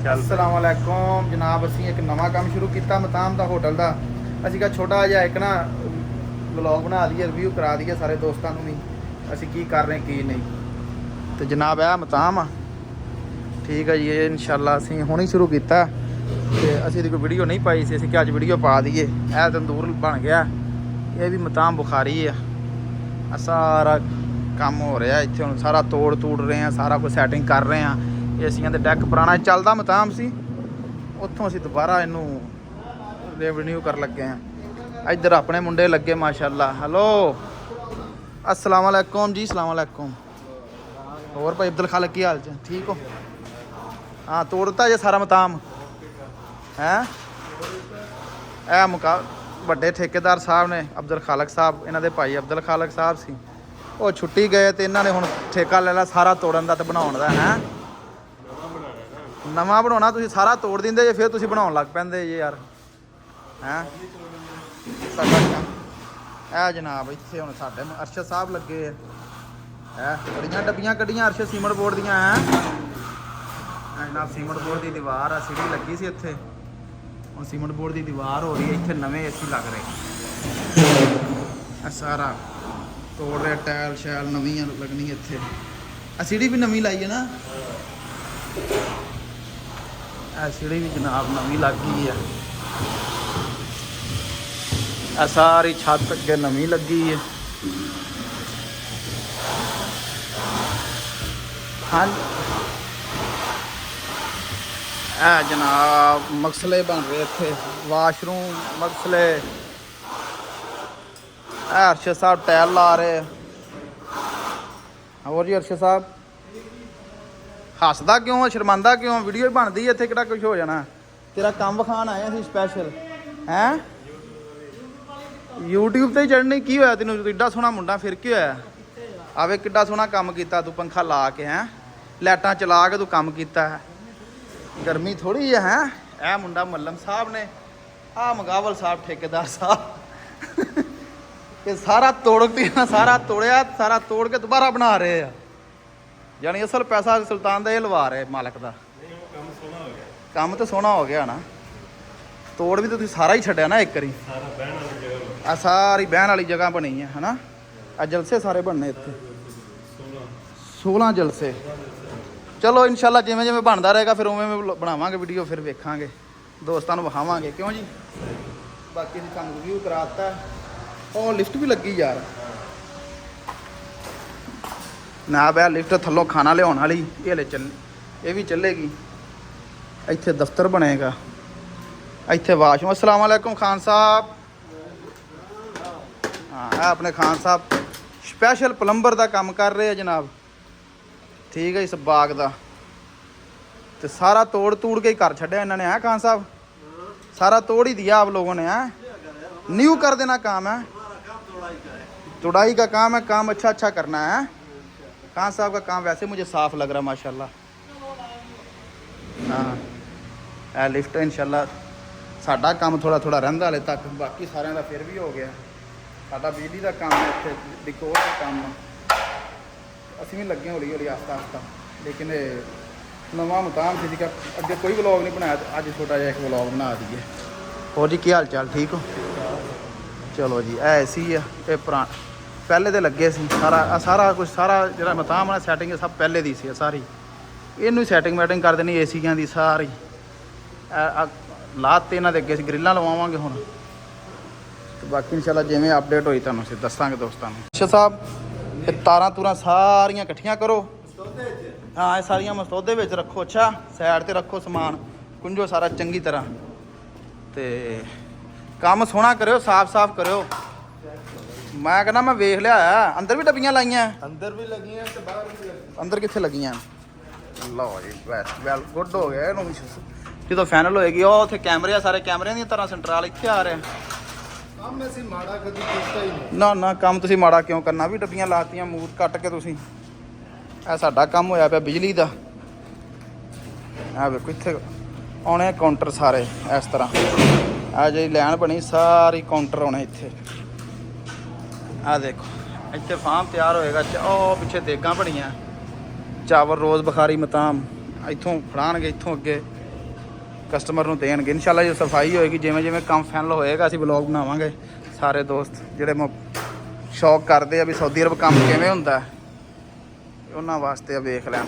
अस्सलाम वालेकुम जनाब। असी एक नवा काम शुरू किया मताम का होटल का। असी कहा छोटा जिहा एक ना व्लॉग बना दिए, रिव्यू करा दिए सारे दोस्तों भी असी की कर रहे की नहीं। तो जनाब है मताम आ ठीक है जी। ये इंशाल्लाह असी हुणे शुरू किया। असी कोई वीडियो नहीं पाई सी, असी अज वीडियो पा दिए। यह तंदूर बन गया, ये भी मताम बुखारी है। सारा काम हो रहा है इत्थे, सारा तोड़ तूड़ रहे हैं, सारा कुछ सैटिंग कर रहे हैं। एसियां दे डैक पुराना चलदा मताम सी, उत्थों असीं दोबारा इनू रेवन्यू कर लगे हैं। इधर अपने मुंडे लगे माशाअल्लाह। हेलो अस्सलाम वालेकुम जी। सलाम वालेकुम। और भाई अब्दुल खालिक की हाल च ठीक हो? हाँ तोड़ता जे सारा मताम है। ए मुका ਵੱਡੇ ठेकेदार साहब ने अब्दुल खालिक साहब, इन्हों के भाई अब्दुल खालिक साहब सी, वो छुट्टी गए तो इन्होंने हुण ठेका ले लिया सारा तोड़न का तो बनाउण दा है। नवा बनाना तुसीं सारा तोड़ दिंदे जे, फिर तुसीं बनाउण लग पैंदे जे यार हैं। ए जनाब इत्थे हुण साडे अरशद साहब लगे है। बड़ियां डब्बियां कड्डियां अरशद सीमेंट बोर्ड दियां हैं। जनाब सीमेंट बोर्ड की दीवार आ, सीढ़ी लगी सी इत्थे, हुण सीमेंट बोर्ड की दीवार हो रही है। इत्थे नवे एसी लग रहे, सारा तोड़ रहे, टाइल शैल नवी लगनी इत्थे। सीढ़ी भी नवी लाई है ना, सीढ़ी भी जनाब नवी लग गई है। सारी छत अगे नवी लगी है। हाँ जनाब मसले बन रहे थे, वाशरूम मसले। अरशद साहब टाइल ला रहे। और जी अरशद साहब हसदा क्यों, शर्मांदा क्यों? वीडियो ही बनती है इत्थे, किहड़ा कुछ हो जाना। तेरा काम विखाण आए असीं स्पैशल हैं। यूट्यूब ते ही चढ़नी की होया तैनूं? एड्डा सोहना मुंडा फिर की होया? आवे किड्डा सोहना काम कीता तू, पंखा ला के हैं, लाइटां चला के तू काम कीता है। गर्मी थोड़ी है हैं। ए मुंडा मल्लम साहब ने, आ मगावल साहब ठेकेदार साहब ये सारा तोड़ दिया, सारा तोड़िया, सारा तोड़ के दोबारा बना रहे हैं। यानी असल पैसा सुल्तान का ये लवा रहे मालक का। काम तो सोहना हो गया ना, तोड़ भी तो तुसीं सारा ही छड्डिया ना एक बारी। आ सारी बहन वाली जगह बनी है ना। आ जलसे सारे बनने इत्थे 16 जलसे। चलो इंशाल्लाह जिवें जिवें बनता रहेगा फिर उवें बनावांगे वीडियो, फिर वेखांगे, दोस्तों को विखावांगे, क्यों जी। बाकी असीं काम रिव्यू कराता। और लिफ्ट भी लगी यार ना, बह लिफ्ट थल्लों खाना लियाउण वाली ये हले चल, ये भी चलेगी। इत्थे दफ्तर बनेगा, इत्थे वाशरूम। अस्सलाम वालेकुम खान साहब। हाँ अपने खान साहब स्पैशल प्लंबर का काम कर रहे हैं जनाब, ठीक है। इस बाग का तो सारा तोड़ तूड़ के ही कर छड्या इन्होंने है खान साहब, सारा तोड़ ही दिया आप लोगों ने है। न्यू कर देना काम है, तोड़ाई का काम है, काम अच्छा अच्छा करना है। खान साहब का काम वैसे मुझे साफ लग रहा माशाल्लाह। हाँ लिफ्ट इंशाल्लाह साडा काम थोड़ा थोड़ा रहिंदा हाले तक, बाकी सारिਆਂ ਦਾ फिर भी हो गया। साडा बिजली का काम है, इत्थे डिकोर का काम है, असीं भी लगे हौली हौली आस्ता आस्ता। लेकिन नवा मकान सी अगे कोई व्लॉग नहीं बनाया, अज छोटा जिहा एक व्लॉग बना दिए। और जी की हाल चाल ठीक हो? चलो जी ऐसी है ये पुराना पहले तो लगे सी सारा सारा कुछ, सारा जो मताम है सैटिंग सब पहले दी सी सारी। इनू सैटिंग वैटिंग कर देनी एसियां की सारी। लाते इन्हों के अगे ग्रिल्लां लवावांगे हुण, तो बाकी इंशाल्लाह जिवें अपडेट होई तुहानूं असीं दस्सांगे दोस्तों नूं। अच्छा साहब ये तारां तूरां सारियां इकट्ठियां करो। हाँ ये सारियां मसौदे विच रखो। अच्छा साइड ते रखो समान, कुंजो सारा चंगी तरह, तो काम सोहना करो, साफ साफ करो। मैं कहना मैं वेख लिया अंदर भी डब्बियां लाइयां, अंदर भी लगियां ते बाहर भी लगियां। अंदर कित्थे लगियां? लो जी बस वेल गुड हो गया। जो फाइनल होएगी वो उत्थे कैमरे, सारे कैमरे दी तरह सेंट्रल इत्थे आ रहे हैं। काम ऐसी माड़ा कदी कीता ही नहीं। ना ना काम तुसीं माड़ा क्यों करना, भी डब्बियां लातियां मूत कट के तुसीं। ਇਹ ਸਾਡਾ ਕੰਮ ਹੋਇਆ ਪਿਆ ਬਿਜਲੀ ਦਾ। ਆ ਵੇਖੋ ਇੱਥੇ ਆਉਣੇ ਕਾਊਂਟਰ ਸਾਰੇ ਇਸ ਤਰ੍ਹਾਂ, ਆ ਜਿਹੜੀ ਲਾਈਨ ਬਣੀ ਸਾਰੀ ਕਾਊਂਟਰ ਆਉਣੇ ਇੱਥੇ। ਆ ਦੇਖੋ ਇੱਥੇ ਫਾਰਮ ਤਿਆਰ ਹੋਏਗਾ। ਉਹ ਪਿੱਛੇ ਦੇਗਾਂ ਬਣੀਆਂ, ਚਾਵਲ ਰੋਜ਼ ਬੁਖਾਰੀ ਮਤਾਮ ਇੱਥੋਂ ਫੜਾਉਣਗੇ, ਇੱਥੋਂ ਅੱਗੇ ਕਸਟਮਰ ਨੂੰ ਦੇਣਗੇ। ਇਨਸ਼ਾਅੱਲਾ ਜੇ ਸਫਾਈ ਹੋਏਗੀ, ਜਿਵੇਂ ਜਿਵੇਂ ਕੰਮ ਫਾਈਨਲ ਹੋਏਗਾ ਅਸੀਂ ਵਲੌਗ ਬਣਾਵਾਂਗੇ। ਸਾਰੇ ਦੋਸਤ ਜਿਹੜੇ ਸ਼ੌਕ ਕਰਦੇ ਆ ਵੀ ਸਾਊਦੀ ਅਰਬ ਕੰਮ ਕਿਵੇਂ ਹੁੰਦਾ, ਉਹਨਾਂ ਵਾਸਤੇ ਆ ਵੇਖ ਲੈਣ।